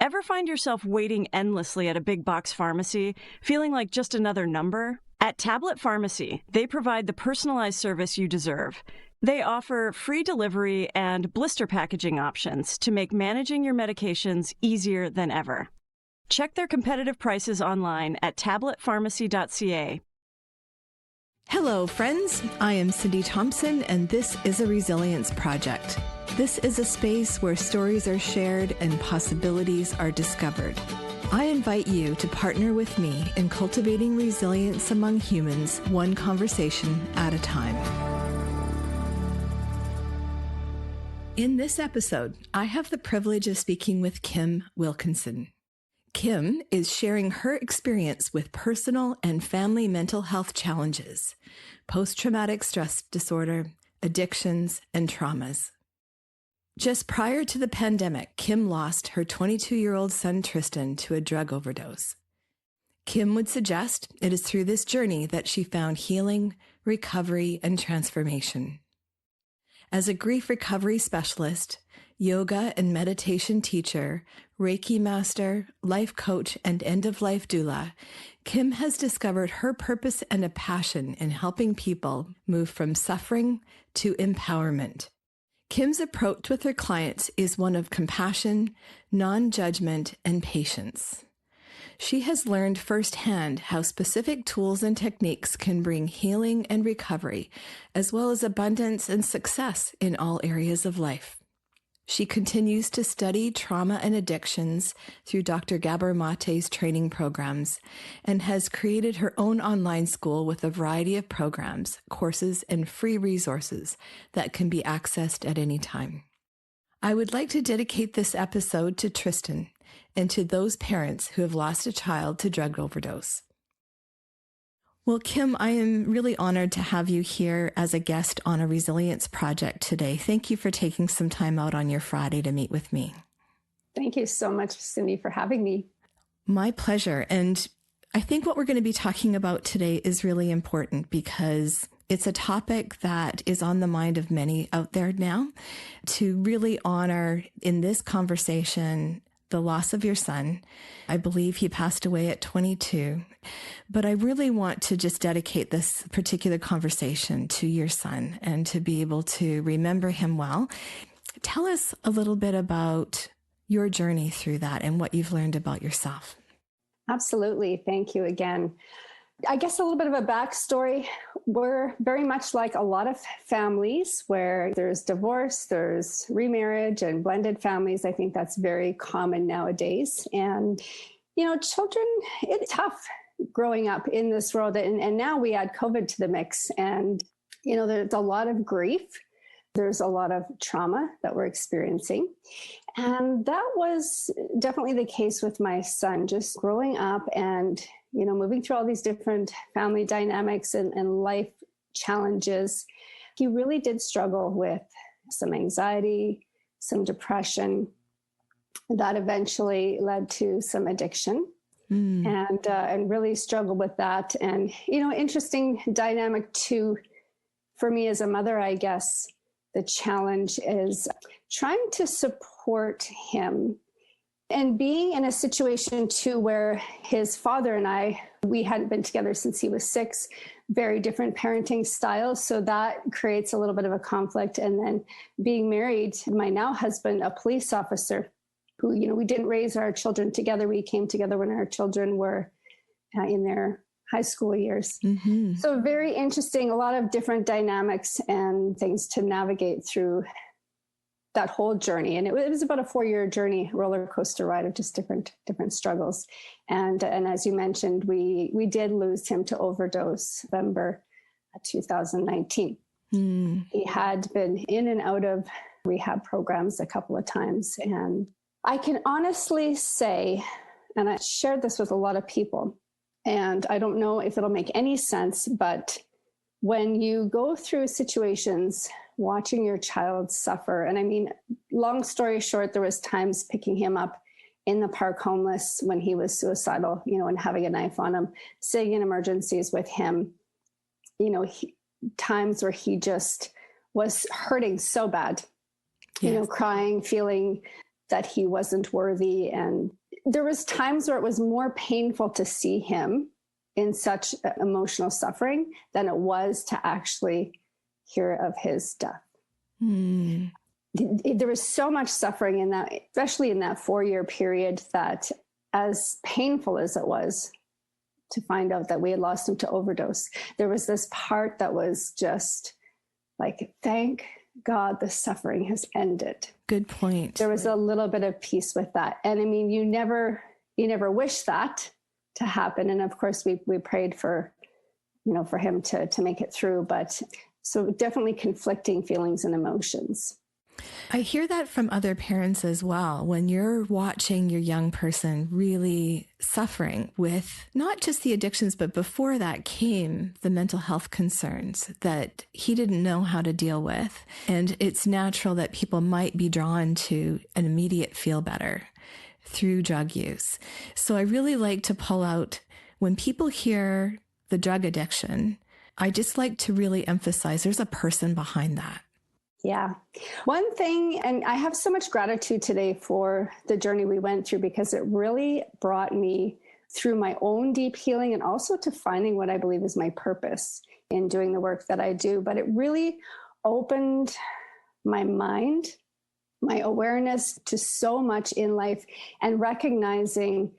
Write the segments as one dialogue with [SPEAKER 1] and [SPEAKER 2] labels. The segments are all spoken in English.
[SPEAKER 1] Ever find yourself waiting endlessly at a big box pharmacy, feeling like just another number? At Tablet Pharmacy, they provide the personalized service you deserve. They offer free delivery and blister packaging options to make managing your medications easier than ever. Check their competitive prices online at tabletpharmacy.ca.
[SPEAKER 2] Hello, friends. I am Cindy Thompson, and this is a Resilience Project. This is a space where stories are shared and possibilities are discovered. I invite you to partner with me in cultivating resilience among humans, one conversation at a time. In this episode, I have the privilege of speaking with Kim Wilkinson. Kim is sharing her experience with personal and family mental health challenges, post-traumatic stress disorder, addictions, and traumas. Just prior to the pandemic, Kim lost her 22-year-old son, Tristan, to a drug overdose. Kim would suggest it is through this journey that she found healing, recovery, and transformation. As a grief recovery specialist, yoga and meditation teacher, Reiki master, life coach, and end-of-life doula, Kim has discovered her purpose and a passion in helping people move from suffering to empowerment. Kim's approach with her clients is one of compassion, non-judgment, and patience. She has learned firsthand how specific tools and techniques can bring healing and recovery, as well as abundance and success in all areas of life. She continues to study trauma and addictions through Dr. Gabor Mate's training programs and has created her own online school with a variety of programs, courses, and free resources that can be accessed at any time. I would like to dedicate this episode to Tristan and to those parents who have lost a child to drug overdose. Well, Kim, I am really honored to have you here as a guest on a Resilience Project today. Thank you for taking some time out on your Friday to meet with me.
[SPEAKER 3] Thank you so much, Cindy, for having me.
[SPEAKER 2] My pleasure. And I think what we're going to be talking about today is really important because it's a topic that is on the mind of many out there now. To really honor in this conversation the loss of your son. I believe he passed away at 22, but I really want to just dedicate this particular conversation to your son and to be able to remember him well. Tell us a little bit about your journey through that and what you've learned about yourself.
[SPEAKER 3] Absolutely. Thank you again. I guess a little bit of a backstory. We're very much like a lot of families where there's divorce, there's remarriage and blended families. I think that's very common nowadays. And, children, it's tough growing up in this world. And now we add COVID to the mix. And, there's a lot of grief. There's a lot of trauma that we're experiencing. And that was definitely the case with my son, just growing up and moving through all these different family dynamics and life challenges. He really did struggle with some anxiety, some depression that eventually led to some addiction and really struggled with that. And, interesting dynamic too, for me as a mother, I guess, the challenge is trying to support him and being in a situation too where his father and we hadn't been together since he was 6, very different parenting styles. So that creates a little bit of a conflict. And then being married, my now husband, a police officer who, we didn't raise our children together. We came together when our children were in their high school years. Mm-hmm. So very interesting, a lot of different dynamics and things to navigate through that whole journey. And it was about a 4-year journey, roller coaster ride of just different struggles. And as you mentioned, we did lose him to overdose November 2019. He had been in and out of rehab programs a couple of times. And I can honestly say, and I shared this with a lot of people, and I don't know if it'll make any sense, but when you go through situations watching your child suffer, and I mean, long story short, there was times picking him up in the park homeless when he was suicidal, and having a knife on him, sitting in emergencies with him, times where he just was hurting so bad, crying, feeling that he wasn't worthy. And there was times where it was more painful to see him in such emotional suffering than it was to actually hear of his death. There was so much suffering in that, especially in that 4-year period, that as painful as it was to find out that we had lost him to overdose, there was this part that was just like, thank God the suffering has ended.
[SPEAKER 2] Good point.
[SPEAKER 3] There was a little bit of peace with that. And I mean, you never wish that to happen. And of course we prayed for, for him to make it through, but so definitely conflicting feelings and emotions.
[SPEAKER 2] I hear that from other parents as well. When you're watching your young person really suffering with not just the addictions, but before that came the mental health concerns that he didn't know how to deal with. And it's natural that people might be drawn to an immediate feel better through drug use. So I really like to pull out when people hear the drug addiction, I just like to really emphasize there's a person behind that.
[SPEAKER 3] Yeah. One thing, and I have so much gratitude today for the journey we went through, because it really brought me through my own deep healing and also to finding what I believe is my purpose in doing the work that I do. But it really opened my mind, my awareness to so much in life, and recognizing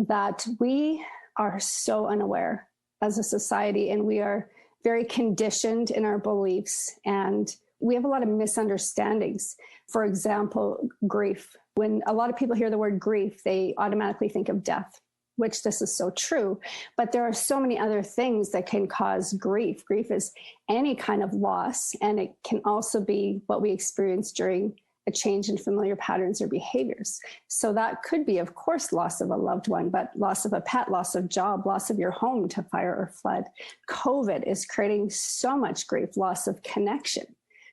[SPEAKER 3] that we are so unaware as a society, and we are very conditioned in our beliefs, and we have a lot of misunderstandings. For example, grief. When a lot of people hear the word grief, they automatically think of death, which this is so true. But there are so many other things that can cause grief. Grief is any kind of loss, and it can also be what we experience during a change in familiar patterns or behaviors. So that could be, of course, loss of a loved one, but loss of a pet, loss of job, loss of your home to fire or flood. COVID is creating so much grief, loss of connection,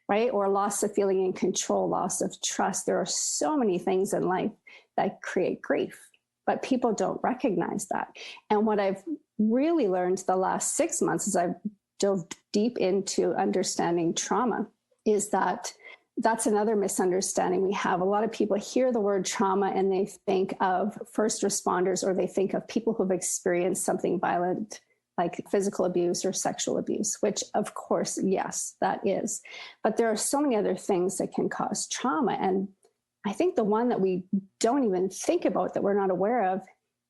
[SPEAKER 3] right? Or loss of feeling in control, loss of trust. There are so many things in life that create grief, but people don't recognize that. And what I've really learned the last 6 months as I've dove deep into understanding trauma is that that's another misunderstanding we have. A lot of people hear the word trauma and they think of first responders, or they think of people who've experienced something violent like physical abuse or sexual abuse, which of course, yes, that is. But there are so many other things that can cause trauma. And I think the one that we don't even think about, that we're not aware of,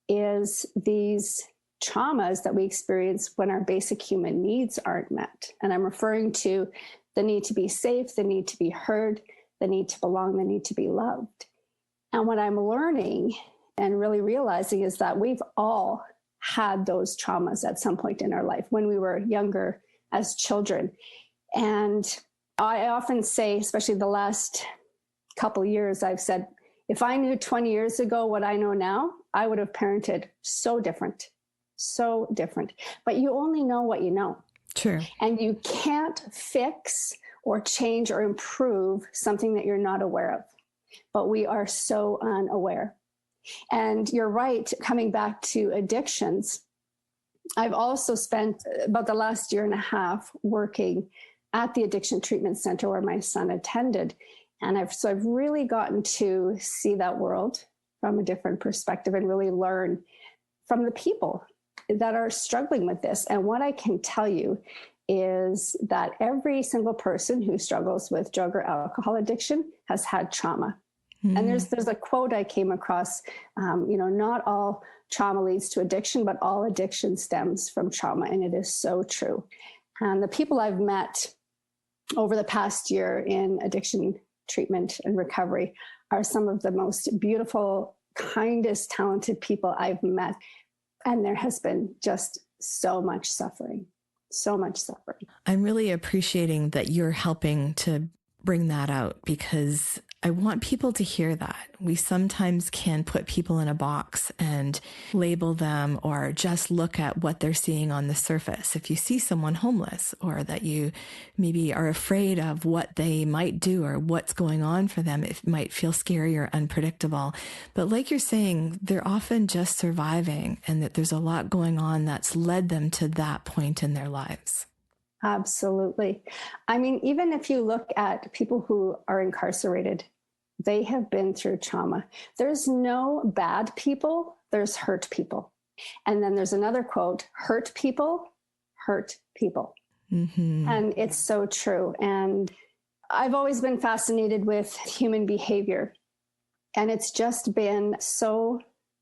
[SPEAKER 3] is these traumas that we experience when our basic human needs aren't met. And I'm referring to the need to be safe, the need to be heard, the need to belong, the need to be loved. And what I'm learning and really realizing is that we've all had those traumas at some point in our life when we were younger as children. And I often say, especially the last couple of years, I've said, if I knew 20 years ago what I know now, I would have parented so different. But you only know what you know.
[SPEAKER 2] True.
[SPEAKER 3] And you can't fix or change or improve something that you're not aware of. But we are so unaware. And you're right, coming back to addictions, I've also spent about the last year and a half working at the addiction treatment center where my son attended. And I've really gotten to see that world from a different perspective and really learn from the people that are struggling with this. And what I can tell you is that every single person who struggles with drug or alcohol addiction has had trauma. Mm-hmm. And there's a quote I came across, not all trauma leads to addiction, but all addiction stems from trauma. And it is so true. And the people I've met over the past year in addiction treatment and recovery are some of the most beautiful, kindest, talented people I've met. And there has been just so much suffering. I'm
[SPEAKER 2] really appreciating that you're helping to bring that out, because I want people to hear that. We sometimes can put people in a box and label them, or just look at what they're seeing on the surface. If you see someone homeless, or that you maybe are afraid of what they might do or what's going on for them, it might feel scary or unpredictable. But like you're saying, they're often just surviving, and that there's a lot going on that's led them to that point in their lives.
[SPEAKER 3] Absolutely. I mean, even if you look at people who are incarcerated, They have been through trauma. There's no bad people, there's hurt people. And then there's another quote, hurt people hurt people.
[SPEAKER 2] Mm-hmm.
[SPEAKER 3] And it's so true. And I've always been fascinated with human behavior. And it's just been so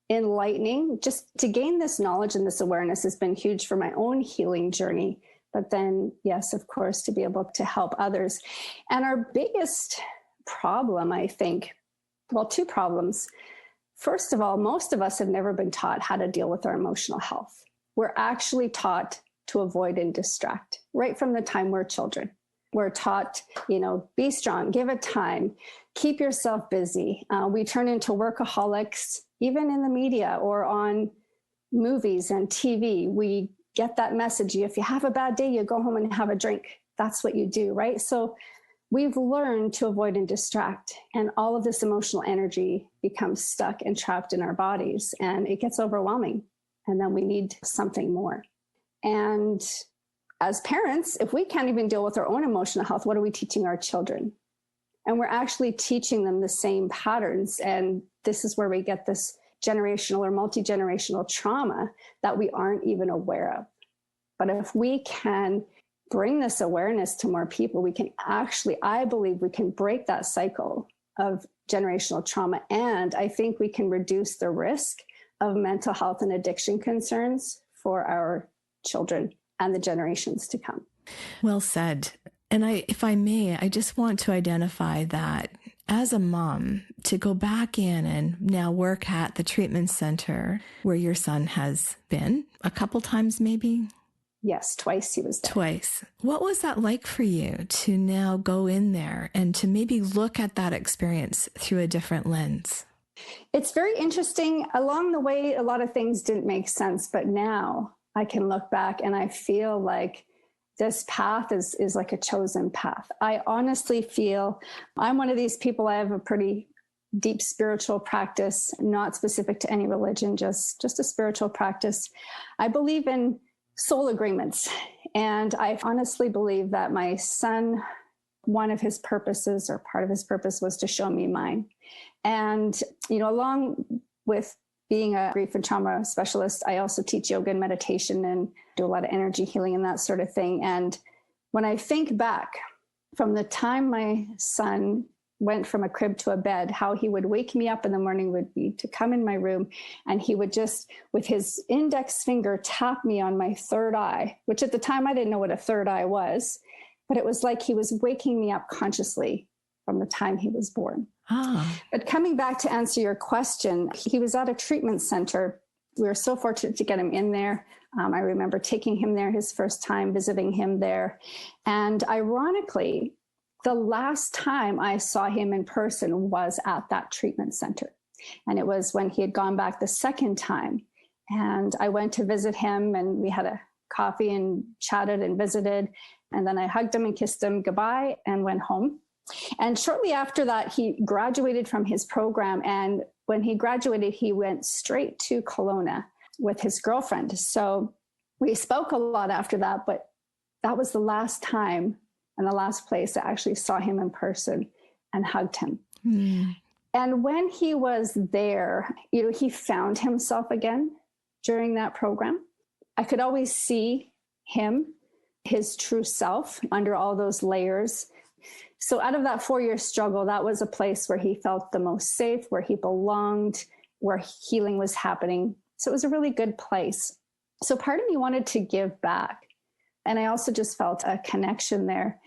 [SPEAKER 3] enlightening. Just to gain this knowledge and this awareness has been huge for my own healing journey. But then, yes, of course, to be able to help others. And our biggest problem, I think, well, two problems. First of all, most of us have never been taught how to deal with our emotional health. We're actually taught to avoid and distract right from the time we're children. We're taught, be strong, give it time, keep yourself busy. We turn into workaholics, even in the media or on movies and TV. We get that message. If you have a bad day, you go home and have a drink. That's what you do, right? So we've learned to avoid and distract, and all of this emotional energy becomes stuck and trapped in our bodies, and it gets overwhelming. And then we need something more. And as parents, if we can't even deal with our own emotional health, what are we teaching our children? And we're actually teaching them the same patterns. And this is where we get this generational or multi-generational trauma that we aren't even aware of. But if we can bring this awareness to more people, we can actually, I believe we can break that cycle of generational trauma. And I think we can reduce the risk of mental health and addiction concerns for our children and the generations to come.
[SPEAKER 2] Well said. And if I may, I just want to identify that as a mom, to go back in and now work at the treatment center where your son has been a couple times, maybe?
[SPEAKER 3] Yes, twice he was there.
[SPEAKER 2] Twice. What was that like for you to now go in there and to maybe look at that experience through a different lens?
[SPEAKER 3] It's very interesting. Along the way, a lot of things didn't make sense, but now I can look back and I feel like this path is like a chosen path. I honestly feel I'm one of these people. I have a pretty deep spiritual practice, not specific to any religion, just a spiritual practice. I believe in soul agreements. And I honestly believe that my son, one of his purposes or part of his purpose was to show me mine. And, along with being a grief and trauma specialist, I also teach yoga and meditation and do a lot of energy healing and that sort of thing. And when I think back from the time my son went from a crib to a bed, how he would wake me up in the morning would be to come in my room and he would just, with his index finger, tap me on my third eye, which at the time I didn't know what a third eye was, but it was like he was waking me up consciously from the time he was born. But coming back to answer your question, he was at a treatment center. We were so fortunate to get him in there. I remember taking him there his first time, visiting him there. And ironically, the last time I saw him in person was at that treatment center. And it was when he had gone back the second time. And I went to visit him and we had a coffee and chatted and visited. And then I hugged him and kissed him goodbye and went home. And shortly after that, he graduated from his program. And when he graduated, he went straight to Kelowna with his girlfriend. So we spoke a lot after that, but that was the last time and the last place I actually saw him in person and hugged him. Mm. And when he was there, he found himself again during that program. I could always see him, his true self under all those layers. So out of that 4-year struggle, that was a place where he felt the most safe, where he belonged, where healing was happening. So it was a really good place. So part of me wanted to give back. And I also just felt a connection there.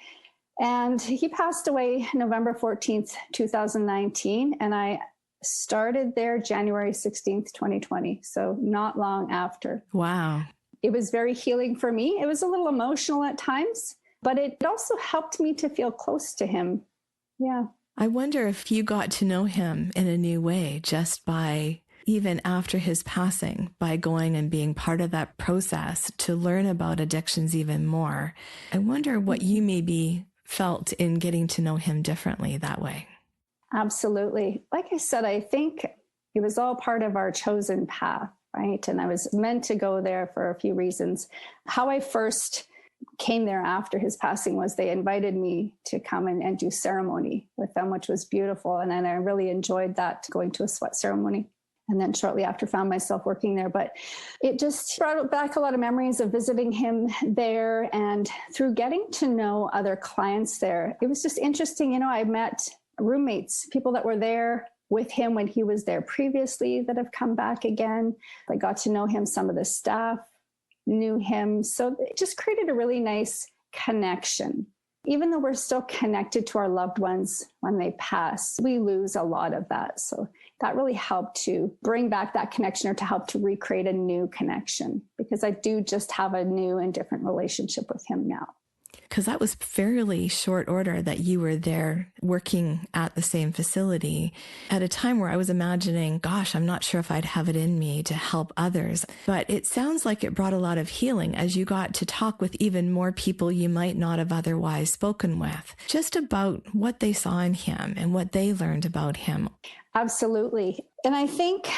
[SPEAKER 3] And he passed away November 14th, 2019. And I started there January 16th, 2020. So not long after.
[SPEAKER 2] Wow.
[SPEAKER 3] It was very healing for me. It was a little emotional at times, but it also helped me to feel close to him. Yeah.
[SPEAKER 2] I wonder if you got to know him in a new way just by, even after his passing, by going and being part of that process to learn about addictions even more. I wonder what you maybe felt in getting to know him differently that way.
[SPEAKER 3] Absolutely. Like I said, I think it was all part of our chosen path, right? And I was meant to go there for a few reasons. How I first came there after his passing was they invited me to come and do ceremony with them, which was beautiful. And then I really enjoyed that, going to a sweat ceremony. And then shortly after found myself working there. But it just brought back a lot of memories of visiting him there. And through getting to know other clients there, it was just interesting. I met roommates, people that were there with him when he was there previously that have come back again. I got to know him, some of the staff knew him. So it just created a really nice connection. Even though we're still connected to our loved ones when they pass, we lose a lot of that. So that really helped to bring back that connection, or to help to recreate a new connection, because I do just have a new and different relationship with him now.
[SPEAKER 2] Because that was fairly short order that you were there working at the same facility at a time where I was imagining, gosh, I'm not sure if I'd have it in me to help others. But it sounds like it brought a lot of healing as you got to talk with even more people you might not have otherwise spoken with, just about what they saw in him and what they learned about him.
[SPEAKER 3] Absolutely. And I think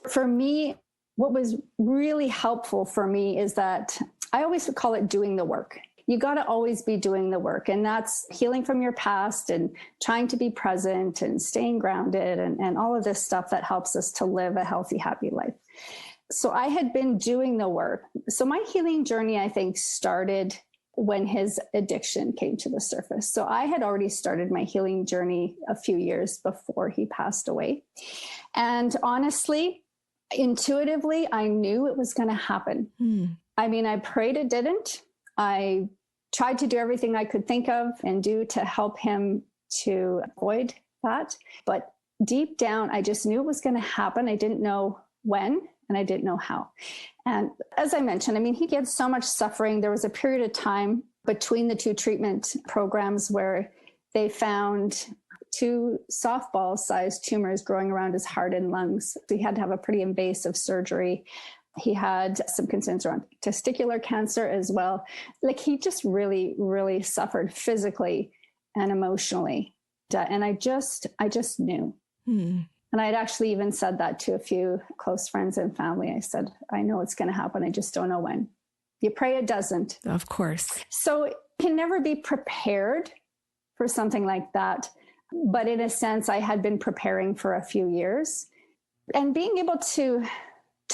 [SPEAKER 3] for me, what was really helpful for me is that I always would call it doing the work. You got to always be doing the work. And that's healing from your past and trying to be present and staying grounded and all of this stuff that helps us to live a healthy, happy life. So I had been doing the work. So my healing journey, I think, started when his addiction came to the surface. So I had already started my healing journey a few years before he passed away. And honestly, intuitively, I knew it was going to happen. I mean, I prayed it didn't. I tried to do everything I could think of and do to help him to avoid that. But deep down, I just knew it was going to happen. I didn't know when, and I didn't know how. And as I mentioned, I mean, he had so much suffering. There was a period of time between the two treatment programs where they found 2 softball-sized tumors growing around his heart and lungs. He had to have a pretty invasive surgery. He had some concerns around testicular cancer as well. Like, he just really, really suffered physically and emotionally. And I just knew. And I had actually even said that to a few close friends and family. I said, I know it's going to happen. I just don't know when. You pray it doesn't.
[SPEAKER 2] Of course.
[SPEAKER 3] So you can never be prepared for something like that. But in a sense, I had been preparing for a few years. And being able to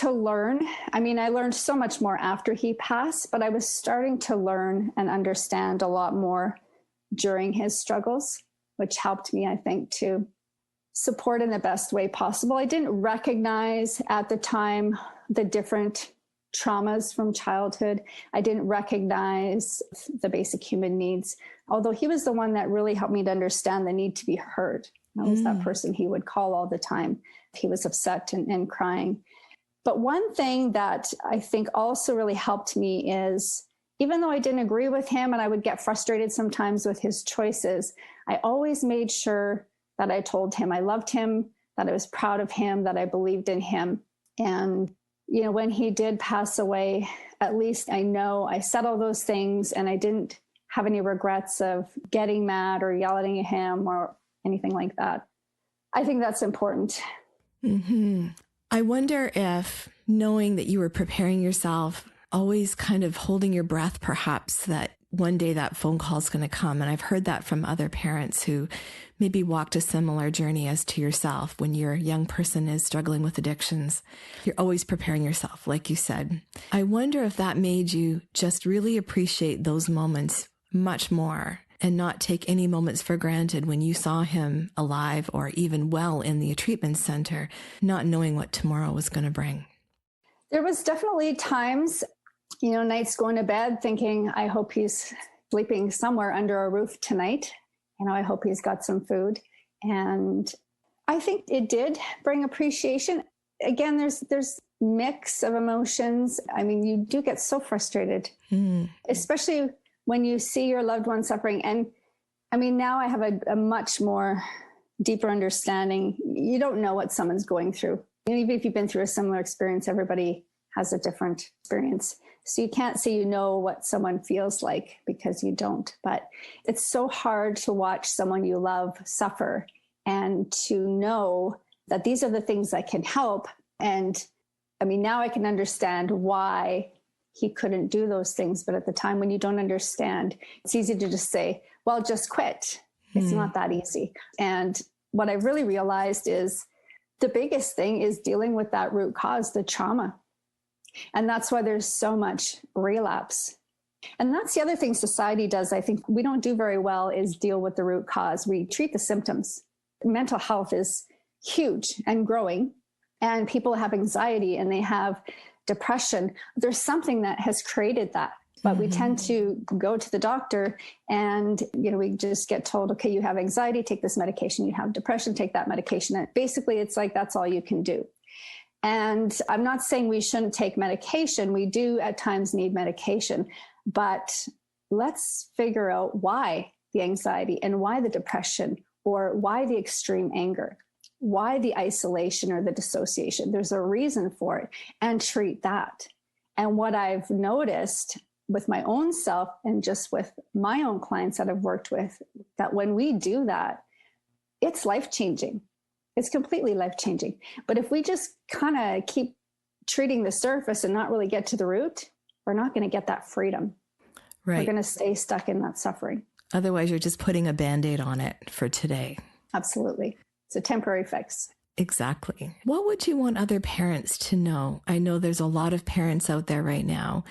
[SPEAKER 3] learn, I mean, I learned so much more after he passed, but I was starting to learn and understand a lot more during his struggles, which helped me, I think, to support in the best way possible. I didn't recognize at the time the different traumas from childhood. I didn't recognize the basic human needs, although he was the one that really helped me to understand the need to be heard. I was that person he would call all the time if he was upset and crying. But one thing that I think also really helped me is, even though I didn't agree with him and I would get frustrated sometimes with his choices, I always made sure that I told him I loved him, that I was proud of him, that I believed in him. And, when he did pass away, at least I know I said all those things and I didn't have any regrets of getting mad or yelling at him or anything like that. I think that's important.
[SPEAKER 2] I wonder if, knowing that you were preparing yourself, always kind of holding your breath, perhaps, that one day that phone call is going to come. And I've heard that from other parents who maybe walked a similar journey as to yourself. When your young person is struggling with addictions, you're always preparing yourself, like you said. I wonder if that made you just really appreciate those moments much more and not take any moments for granted when you saw him alive or even well in the treatment center, not knowing what tomorrow was going to bring.
[SPEAKER 3] There was definitely times, nights going to bed thinking, I hope he's sleeping somewhere under a roof tonight. I hope he's got some food. And I think it did bring appreciation. Again, there's mix of emotions. I mean, you do get so frustrated, especially when you see your loved one suffering. And I mean, now I have a much more deeper understanding. You don't know what someone's going through. Even if you've been through a similar experience, everybody has a different experience. So you can't say what someone feels like, because you don't. But it's so hard to watch someone you love suffer and to know that these are the things that can help. And I mean, now I can understand why he couldn't do those things. But at the time when you don't understand, it's easy to just say, well, just quit. It's not that easy. And what I really realized is the biggest thing is dealing with that root cause, the trauma. And that's why there's so much relapse. And that's the other thing society does, I think we don't do very well, is deal with the root cause. We treat the symptoms. Mental health is huge and growing, and people have anxiety and they have depression. There's something that has created that. But we tend to go to the doctor and, we just get told, okay, you have anxiety, take this medication. You have depression, take that medication. And basically, it's like, that's all you can do. And I'm not saying we shouldn't take medication. We do at times need medication, but let's figure out why the anxiety and why the depression, or why the extreme anger, why the isolation or the dissociation. There's a reason for it, and treat that. And what I've noticed with my own self and just with my own clients that I've worked with, that when we do that, it's life-changing. It's completely life-changing. But if we just kind of keep treating the surface and not really get to the root, we're not going to get that freedom. Right. We're going to stay stuck in that suffering.
[SPEAKER 2] Otherwise, you're just putting a Band-Aid on it for today.
[SPEAKER 3] Absolutely. It's a temporary fix.
[SPEAKER 2] Exactly. What would you want other parents to know? I know there's a lot of parents out there right now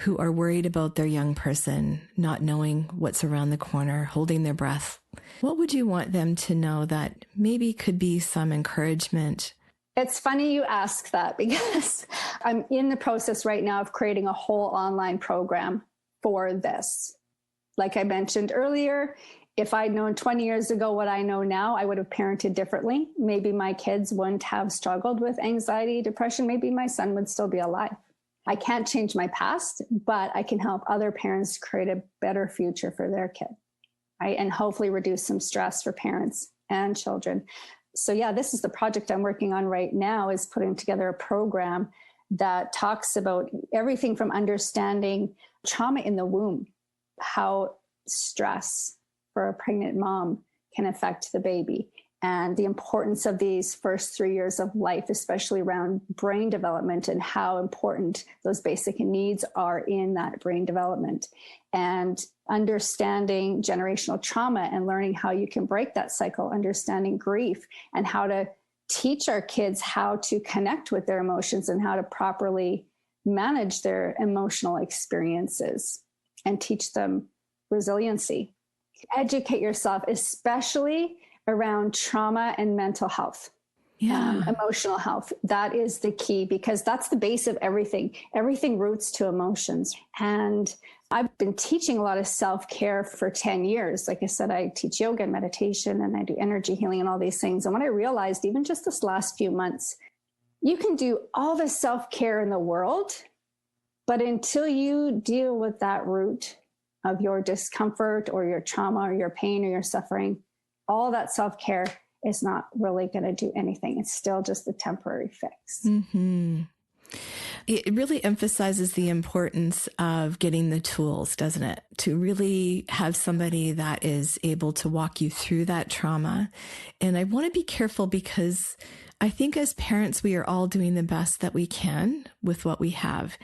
[SPEAKER 2] who are worried about their young person, not knowing what's around the corner, holding their breath. What would you want them to know that maybe could be some encouragement?
[SPEAKER 3] It's funny you ask that, because I'm in the process right now of creating a whole online program for this. Like I mentioned earlier, if I'd known 20 years ago what I know now, I would have parented differently. Maybe my kids wouldn't have struggled with anxiety, depression. Maybe my son would still be alive. I can't change my past, but I can help other parents create a better future for their kid, right? And hopefully reduce some stress for parents and children. So yeah, this is the project I'm working on right now, is putting together a program that talks about everything from understanding trauma in the womb, how stress for a pregnant mom can affect the baby, and the importance of these first 3 years of life, especially around brain development and how important those basic needs are in that brain development, and understanding generational trauma and learning how you can break that cycle, understanding grief, and how to teach our kids how to connect with their emotions and how to properly manage their emotional experiences, and teach them resiliency. Educate yourself, especially around trauma and mental health, emotional health. That is the key, because that's the base of everything. Everything roots to emotions. And I've been teaching a lot of self-care for 10 years. Like I said, I teach yoga and meditation, and I do energy healing and all these things. And what I realized, even just this last few months, you can do all the self-care in the world, but until you deal with that root of your discomfort or your trauma or your pain or your suffering, all that self-care is not really going to do anything. It's still just a temporary fix.
[SPEAKER 2] Mm-hmm. It really emphasizes the importance of getting the tools, doesn't it? To really have somebody that is able to walk you through that trauma. And I want to be careful, because I think as parents, we are all doing the best that we can with what we have.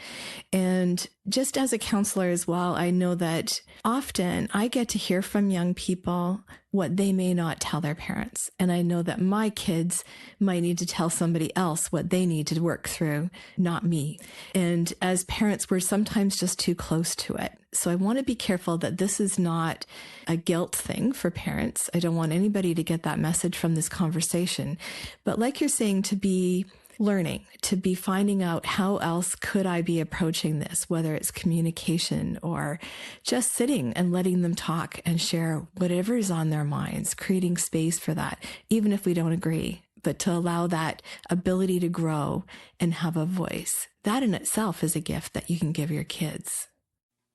[SPEAKER 2] And just as a counselor as well, I know that often I get to hear from young people what they may not tell their parents. And I know that my kids might need to tell somebody else what they need to work through, not me. And as parents, we're sometimes just too close to it. So I want to be careful that this is not a guilt thing for parents. I don't want anybody to get that message from this conversation. But like you're saying, to be learning, to be finding out how else could I be approaching this, whether it's communication or just sitting and letting them talk and share whatever is on their minds, creating space for that, even if we don't agree, but to allow that ability to grow and have a voice. That in itself is a gift that you can give your kids.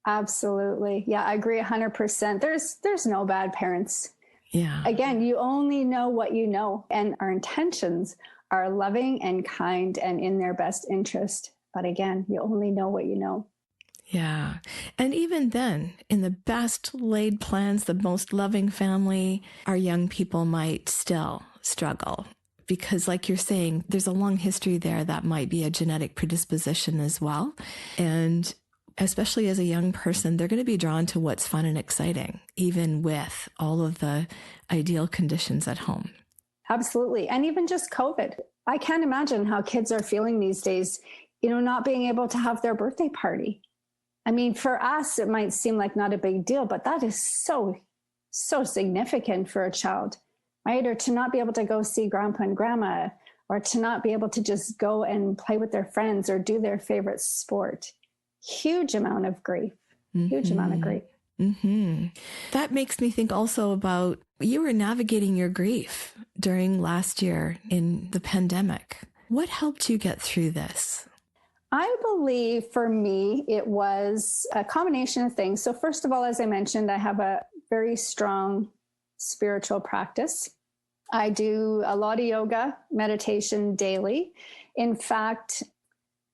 [SPEAKER 3] Absolutely. Yeah, I agree 100%. There's no bad parents.
[SPEAKER 2] Yeah.
[SPEAKER 3] Again, you only know what you know, and our intentions are loving and kind and in their best interest. But again, you only know what you know.
[SPEAKER 2] Yeah. And even then, in the best laid plans, the most loving family, our young people might still struggle. Because like you're saying, there's a long history there that might be a genetic predisposition as well. And especially as a young person, they're going to be drawn to what's fun and exciting, even with all of the ideal conditions at home.
[SPEAKER 3] Absolutely. And even just COVID. I can't imagine how kids are feeling these days, not being able to have their birthday party. I mean, for us, it might seem like not a big deal, but that is so significant for a child, right? Or to not be able to go see grandpa and grandma, or to not be able to just go and play with their friends or do their favorite sport. Huge amount of grief, huge amount of grief.
[SPEAKER 2] Mm-hmm. That makes me think also about you were navigating your grief during last year in the pandemic. What helped you get through this?
[SPEAKER 3] I believe for me, it was a combination of things. So first of all, as I mentioned, I have a very strong spiritual practice. I do a lot of yoga, meditation daily. In fact,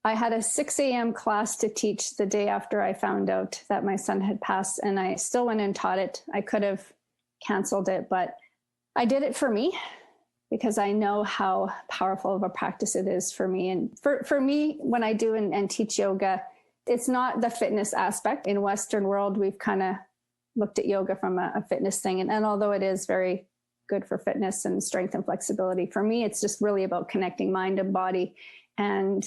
[SPEAKER 3] I had a 6 a.m. class to teach the day after I found out that my son had passed, and I still went and taught it. I could have canceled it, but I did it for me because I know how powerful of a practice it is for me. And for me, when I do and teach yoga, it's not the fitness aspect. In Western world, we've kind of looked at yoga from a fitness thing. And although it is very good for fitness and strength and flexibility, for me, it's just really about connecting mind and body and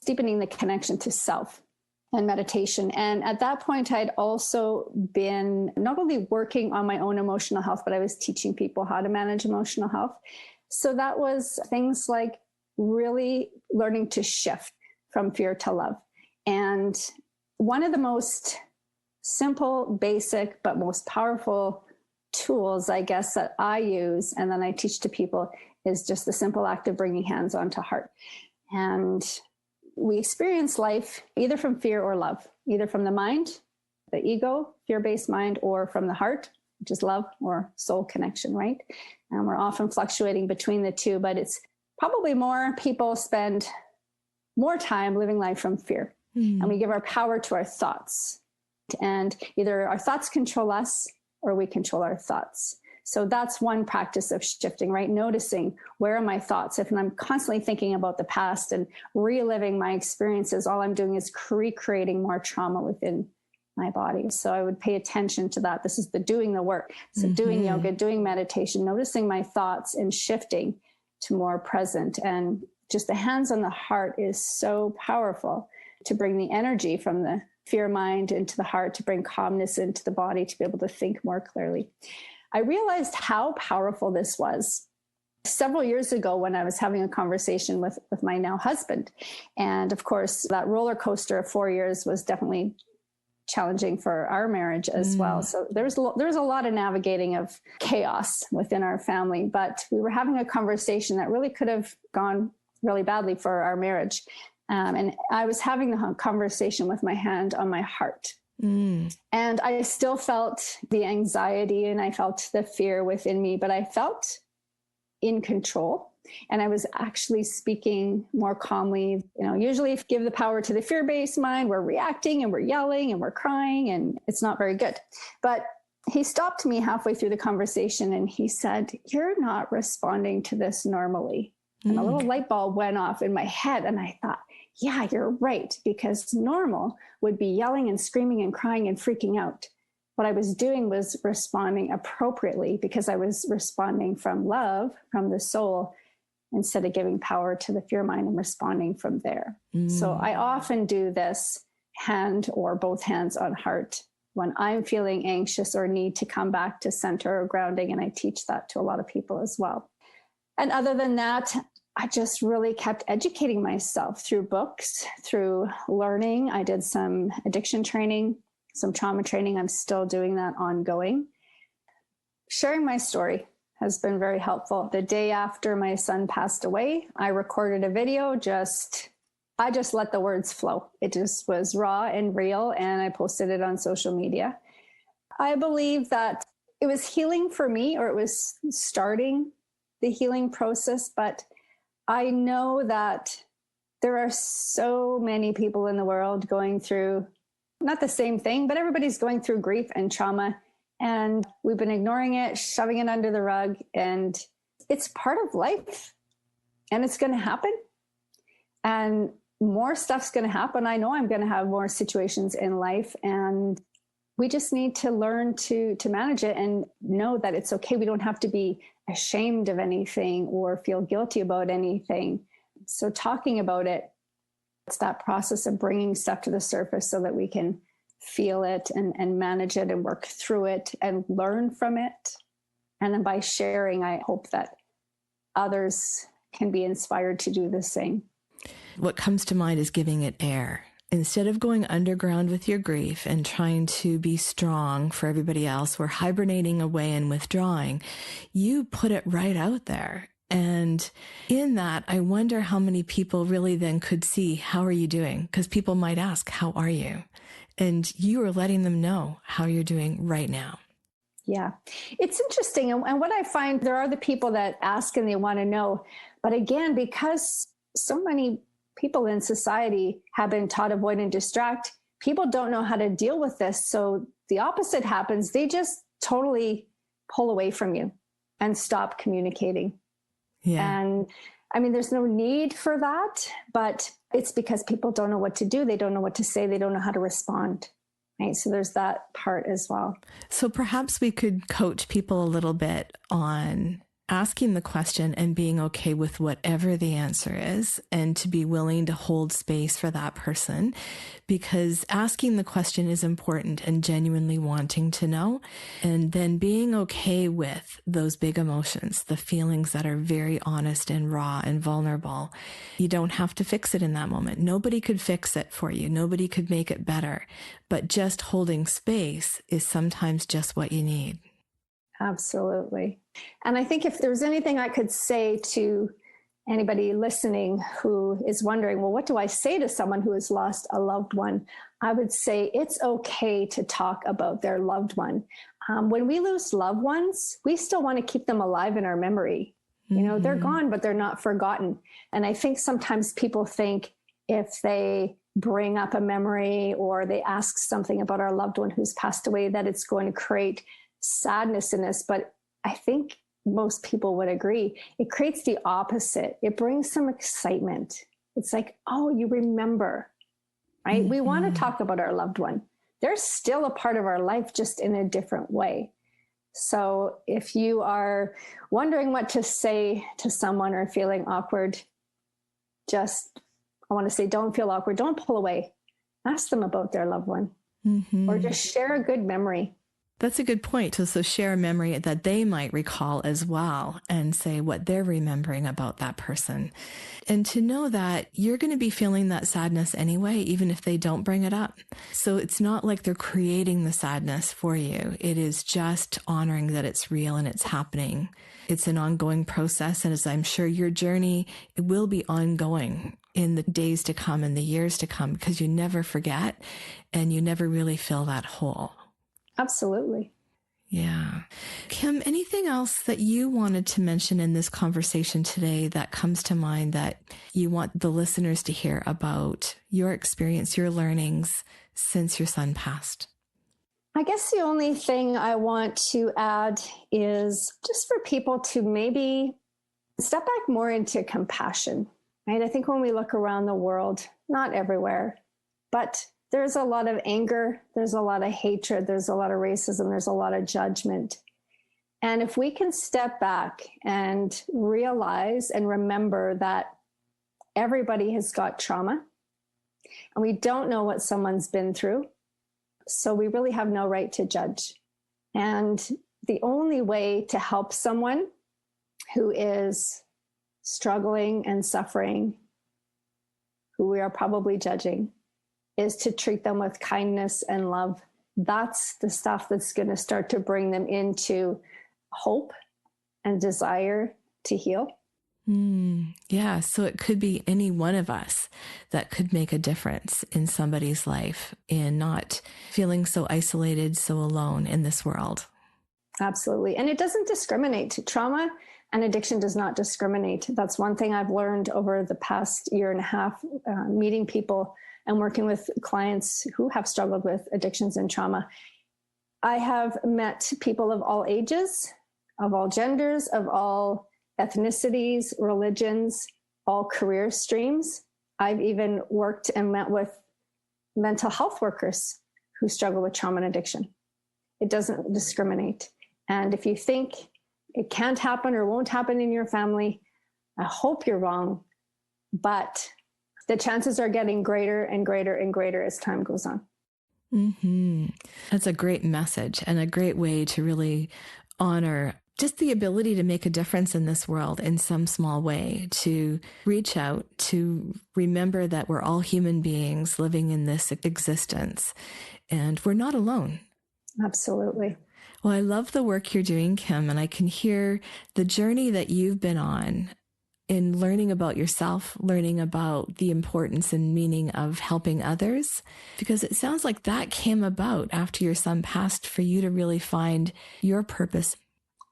[SPEAKER 3] deepening the connection to self and meditation. And at that point, I'd also been not only working on my own emotional health, but I was teaching people how to manage emotional health. So that was things like really learning to shift from fear to love. And one of the most simple, basic, but most powerful tools, I guess, that I use and then I teach to people is just the simple act of bringing hands onto heart. And we experience life either from fear or love, either from the mind, the ego, fear-based mind, or from the heart, which is love or soul connection, right? And we're often fluctuating between the two, but it's probably more people spend more time living life from fear. And we give our power to our thoughts. And either our thoughts control us or we control our thoughts. So that's one practice of shifting, right? Noticing where are my thoughts. If I'm constantly thinking about the past and reliving my experiences, all I'm doing is recreating more trauma within my body. So I would pay attention to that. This is doing the work. So doing yoga, doing meditation, noticing my thoughts and shifting to more present. And just the hands on the heart is so powerful to bring the energy from the fear mind into the heart, to bring calmness into the body, to be able to think more clearly. I realized how powerful this was several years ago when I was having a conversation with my now husband. And of course, that roller coaster of 4 years was definitely challenging for our marriage as well. So there's a lot of navigating of chaos within our family, but we were having a conversation that really could have gone really badly for our marriage. And I was having the conversation with my hand on my heart. And I still felt the anxiety and I felt the fear within me, but I felt in control. And I was actually speaking more calmly. Usually if you give the power to the fear-based mind, we're reacting and we're yelling and we're crying and it's not very good. But he stopped me halfway through the conversation and he said, "You're not responding to this normally." And a little light bulb went off in my head and I thought, yeah, you're right, because normal would be yelling and screaming and crying and freaking out. What I was doing was responding appropriately because I was responding from love, from the soul, instead of giving power to the fear mind and responding from there. So I often do this hand or both hands on heart when I'm feeling anxious or need to come back to center or grounding. And I teach that to a lot of people as well. And other than that, I just really kept educating myself through books, through learning. I did some addiction training, some trauma training. I'm still doing that ongoing. Sharing my story has been very helpful. The day after my son passed away, I recorded a video. I just let the words flow. It just was raw and real, and I posted it on social media. I believe that it was healing for me, or it was starting the healing process, but I know that there are so many people in the world going through not the same thing, but everybody's going through grief and trauma. And we've been ignoring it, shoving it under the rug. And it's part of life and it's going to happen. And more stuff's going to happen. I know I'm going to have more situations in life, and we just need to learn to manage it and know that it's okay. We don't have to be ashamed of anything or feel guilty about anything. So talking about it, it's that process of bringing stuff to the surface so that we can feel it and manage it and work through it and learn from it. And then by sharing, I hope that others can be inspired to do the same.
[SPEAKER 2] What comes to mind is giving it air. Instead of going underground with your grief and trying to be strong for everybody else, or hibernating away and withdrawing, you put it right out there. And in that, I wonder how many people really then could see, how are you doing? Because people might ask, how are you? And you are letting them know how you're doing right now.
[SPEAKER 3] Yeah, it's interesting. And what I find, there are the people that ask and they want to know. But again, because so many people in society have been taught avoid and distract, people don't know how to deal with this. So the opposite happens. They just totally pull away from you and stop communicating.
[SPEAKER 2] Yeah.
[SPEAKER 3] And I mean, there's no need for that, but it's because people don't know what to do. They don't know what to say. They don't know how to respond. Right. So there's that part as well.
[SPEAKER 2] So perhaps we could coach people a little bit on asking the question and being okay with whatever the answer is, and to be willing to hold space for that person, because asking the question is important and genuinely wanting to know, and then being okay with those big emotions, the feelings that are very honest and raw and vulnerable. You don't have to fix it in that moment. Nobody could fix it for you. Nobody could make it better, but just holding space is sometimes just what you need.
[SPEAKER 3] Absolutely. And I think if there's anything I could say to anybody listening who is wondering, well, what do I say to someone who has lost a loved one? I would say it's okay to talk about their loved one. When we lose loved ones, we still want to keep them alive in our memory. You know, they're gone, but they're not forgotten. And I think sometimes people think if they bring up a memory or they ask something about our loved one who's passed away, that it's going to create sadness in us. But I think most people would agree. It creates the opposite. It brings some excitement. It's like, oh, you remember, right? We want to talk about our loved one. They're still a part of our life, just in a different way. So if you are wondering what to say to someone or feeling awkward, I want to say, don't feel awkward. Don't pull away. Ask them about their loved one, or just share a good memory.
[SPEAKER 2] That's a good point. So share a memory that they might recall as well, and say what they're remembering about that person. And to know that you're going to be feeling that sadness anyway, even if they don't bring it up. So it's not like they're creating the sadness for you. It is just honoring that it's real and it's happening. It's an ongoing process. And as I'm sure your journey, it will be ongoing in the days to come and the years to come, because you never forget and you never really feel that whole.
[SPEAKER 3] Absolutely.
[SPEAKER 2] Yeah. Kim, anything else that you wanted to mention in this conversation today that comes to mind that you want the listeners to hear about your experience, your learnings since your son passed?
[SPEAKER 3] I guess the only thing I want to add is just for people to maybe step back more into compassion, right? I think when we look around the world, not everywhere, but there's a lot of anger, there's a lot of hatred, there's a lot of racism, there's a lot of judgment. And if we can step back and realize and remember that everybody has got trauma, and we don't know what someone's been through, so we really have no right to judge. And the only way to help someone who is struggling and suffering, who we are probably judging, is to treat them with kindness and love. That's the stuff that's going to start to bring them into hope and desire to heal.
[SPEAKER 2] Yeah. So it could be any one of us that could make a difference in somebody's life, in not feeling so isolated, so alone in this world.
[SPEAKER 3] Absolutely. And it doesn't discriminate. Trauma and addiction does not discriminate. That's one thing I've learned over the past year and a half, meeting people and working with clients who have struggled with addictions and trauma. I have met people of all ages, of all genders, of all ethnicities, religions, all career streams. I've even worked and met with mental health workers who struggle with trauma and addiction. It doesn't discriminate. And if you think it can't happen or won't happen in your family, I hope you're wrong. But the chances are getting greater and greater and greater as time goes on.
[SPEAKER 2] Mm-hmm. That's a great message and a great way to really honor just the ability to make a difference in this world in some small way, to reach out, to remember that we're all human beings living in this existence and we're not alone.
[SPEAKER 3] Absolutely.
[SPEAKER 2] Well, I love the work you're doing, Kim, and I can hear the journey that you've been on in learning about yourself, learning about the importance and meaning of helping others, because it sounds like that came about after your son passed for you to really find your purpose.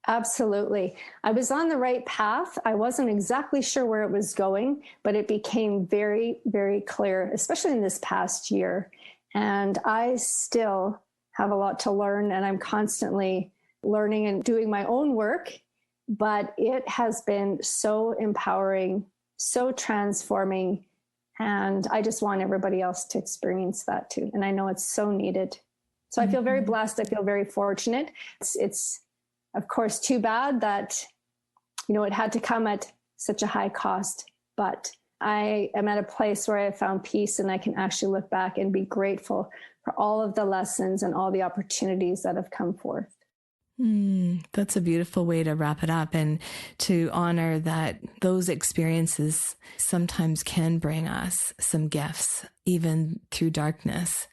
[SPEAKER 3] Absolutely. I was on the right path. I wasn't exactly sure where it was going, but it became very, very clear, especially in this past year. And I still have a lot to learn, and I'm constantly learning and doing my own work. But it has been so empowering, so transforming. And I just want everybody else to experience that too. And I know it's so needed. So I feel very blessed. I feel very fortunate. It's of course too bad that, it had to come at such a high cost, but I am at a place where I have found peace, and I can actually look back and be grateful for all of the lessons and all the opportunities that have come forth.
[SPEAKER 2] That's a beautiful way to wrap it up, and to honor that those experiences sometimes can bring us some gifts, even through darkness,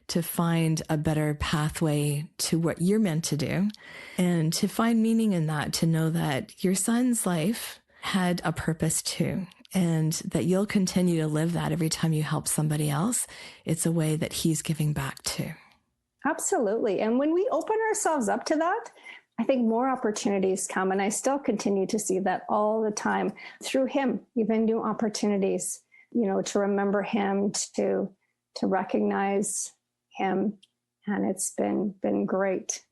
[SPEAKER 2] to find a better pathway to what you're meant to do, and to find meaning in that, to know that your son's life had a purpose too, and that you'll continue to live that every time you help somebody else. It's a way that he's giving back too. Absolutely. And when we open ourselves up to that, I think more opportunities come. And I still continue to see that all the time through him, even new opportunities, to remember him, to recognize him. And it's been great.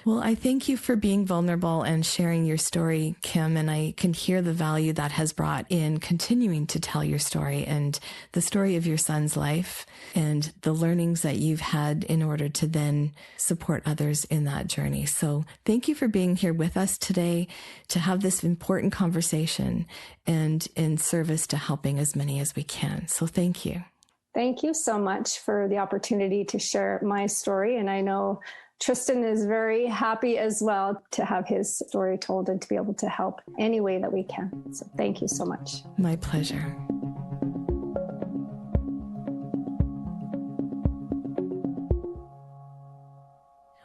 [SPEAKER 2] Well, I thank you for being vulnerable and sharing your story, Kim, and I can hear the value that has brought in continuing to tell your story and the story of your son's life and the learnings that you've had in order to then support others in that journey. So thank you for being here with us today to have this important conversation and in service to helping as many as we can. So thank you. Thank you so much for the opportunity to share my story. And I know Tristan is very happy as well to have his story told and to be able to help any way that we can. So thank you so much. My pleasure.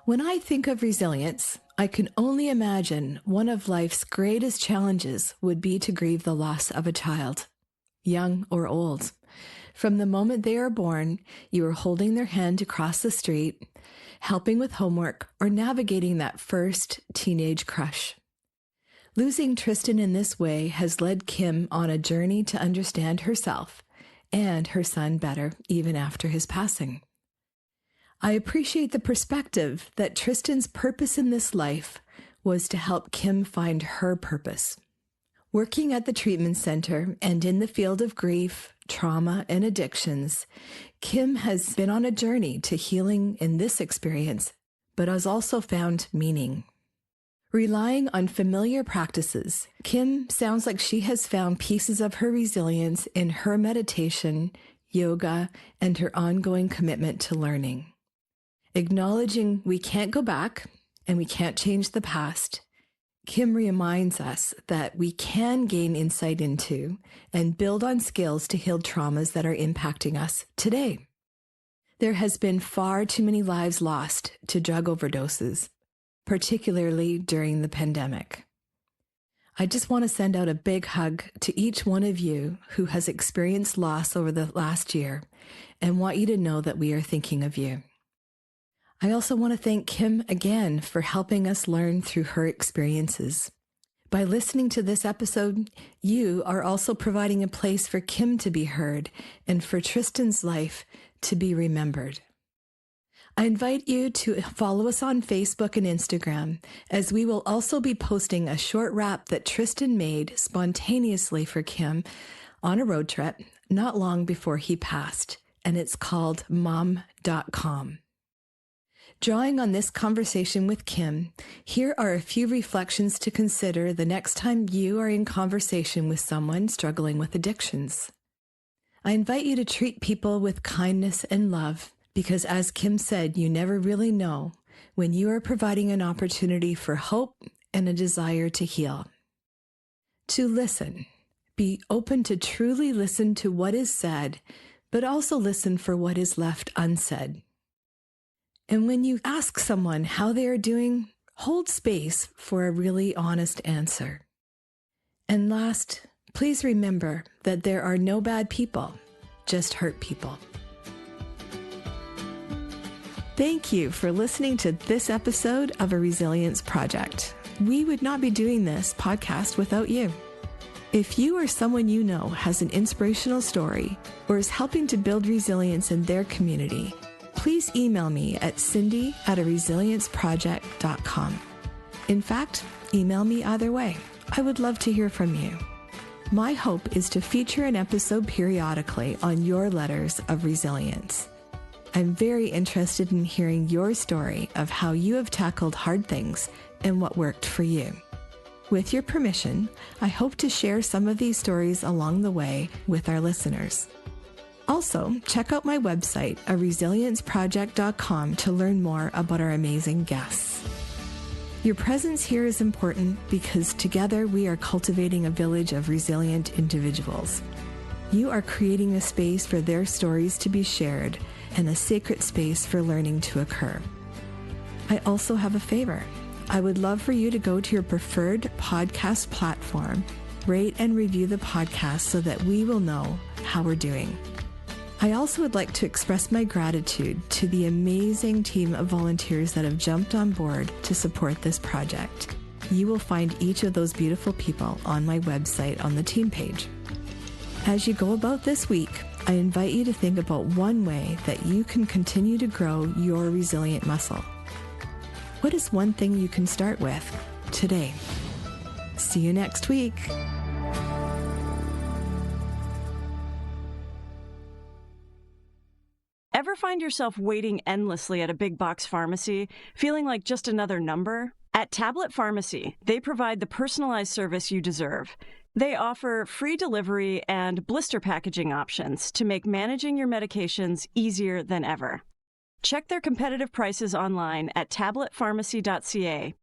[SPEAKER 2] When I think of resilience, I can only imagine one of life's greatest challenges would be to grieve the loss of a child, young or old. From the moment they are born, you are holding their hand to cross the street, helping with homework, or navigating that first teenage crush. Losing Tristan in this way has led Kim on a journey to understand herself and her son better, even after his passing. I appreciate the perspective that Tristan's purpose in this life was to help Kim find her purpose. Working at the treatment center and in the field of grief, trauma, and addictions, Kim has been on a journey to healing in this experience, but has also found meaning. Relying on familiar practices, Kim sounds like she has found pieces of her resilience in her meditation, yoga, and her ongoing commitment to learning. Acknowledging we can't go back and we can't change the past, Kim reminds us that we can gain insight into and build on skills to heal traumas that are impacting us today. There has been far too many lives lost to drug overdoses, particularly during the pandemic. I just want to send out a big hug to each one of you who has experienced loss over the last year and want you to know that we are thinking of you. I also want to thank Kim again for helping us learn through her experiences. By listening to this episode, you are also providing a place for Kim to be heard and for Tristan's life to be remembered. I invite you to follow us on Facebook and Instagram, as we will also be posting a short rap that Tristan made spontaneously for Kim on a road trip not long before he passed, and it's called mom.com. Drawing on this conversation with Kim, here are a few reflections to consider the next time you are in conversation with someone struggling with addictions. I invite you to treat people with kindness and love because, as Kim said, you never really know when you are providing an opportunity for hope and a desire to heal. To listen. Be open to truly listen to what is said, but also listen for what is left unsaid. And when you ask someone how they are doing, hold space for a really honest answer. And last, please remember that there are no bad people, just hurt people. Thank you for listening to this episode of A Resilience Project. We would not be doing this podcast without you. If you or someone you know has an inspirational story or is helping to build resilience in their community, please email me at cindy@aresilienceproject.com. In fact, email me either way. I would love to hear from you. My hope is to feature an episode periodically on your letters of resilience. I'm very interested in hearing your story of how you have tackled hard things and what worked for you. With your permission, I hope to share some of these stories along the way with our listeners. Also, check out my website, aresilienceproject.com, to learn more about our amazing guests. Your presence here is important because together we are cultivating a village of resilient individuals. You are creating a space for their stories to be shared and a sacred space for learning to occur. I also have a favor. I would love for you to go to your preferred podcast platform, rate and review the podcast so that we will know how we're doing. I also would like to express my gratitude to the amazing team of volunteers that have jumped on board to support this project. You will find each of those beautiful people on my website on the team page. As you go about this week, I invite you to think about one way that you can continue to grow your resilient muscle. What is one thing you can start with today? See you next week.
[SPEAKER 1] Ever find yourself waiting endlessly at a big box pharmacy, feeling like just another number? At Tablet Pharmacy, they provide the personalized service you deserve. They offer free delivery and blister packaging options to make managing your medications easier than ever. Check their competitive prices online at ThePulseCommunity.ca